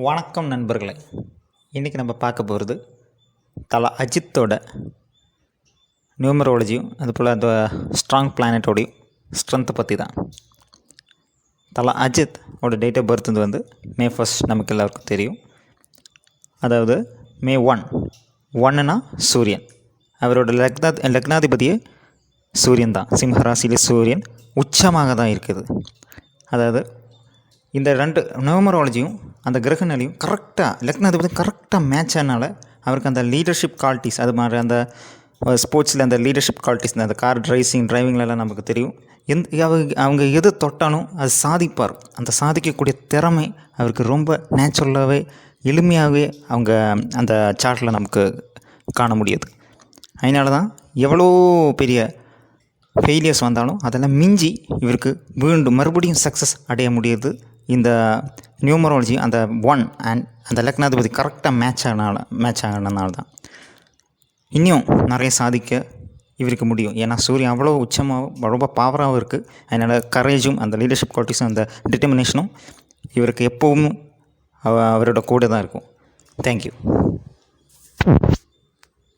வணக்கம் நண்பர்களே. இன்றைக்கி நம்ம பார்க்க போகிறது தல அஜித்தோட நியூமராலஜியும் அதுபோல் அந்த ஸ்ட்ராங் பிளானட்டோடையும் ஸ்ட்ரென்த்தை பற்றி தான். தல அஜித்தோட டேட் ஆஃப் பர்த் வந்து May 1 நமக்கு எல்லாருக்கும் தெரியும். அதாவது May 1 சூரியன். அவரோட லக்னாதிபதியே சூரியன் தான். சிம்மராசியில் சூரியன் உச்சமாக தான் இருக்குது. அதாவது இந்த ரெண்டு நியூமராலஜியும் அந்த கிரகநிலையும் கரெக்டாக லக்னாதிபதி கரெக்டாக மேட்ச் ஆனால அவருக்கு அந்த லீடர்ஷிப் குவாலிட்டிஸ், அது மாதிரி அந்த ஸ்போர்ட்ஸில் அந்த லீடர்ஷிப் குவாலிட்டிஸ், அந்த கார் டிரைவிங்லலாம் நமக்கு தெரியும். அவங்க எது தொட்டாலும் அது சாதிப்பார். அந்த சாதிக்கக்கூடிய திறமை அவருக்கு ரொம்ப நேச்சுரலாகவே எளிமையாகவே அவங்க அந்த சார்ட்டில் நமக்கு காண முடியுது. அதனால தான் எவ்வளோ பெரிய ஃபெயிலியர்ஸ் வந்தாலும் அதெல்லாம் மிஞ்சி இவருக்கு மறுபடியும் சக்ஸஸ் அடைய முடியுது. இந்த நியூமராலஜி அந்த அந்த லக்னாதிபதி கரெக்டாக மேட்ச் ஆனதுனால தான் இன்னும் நிறைய சாதிக்க இவருக்கு முடியும். ஏன்னா சூரியன் அவ்வளோ உச்சமாக ரொம்ப பவராகவும் இருக்குது. அதனால் கரேஜும் அந்த லீடர்ஷிப் குவாலிட்டிஸும் அந்த டிட்டர்மினேஷனும் இவருக்கு எப்போவும் அவரோட கூட தான் இருக்கும். தேங்க்யூ.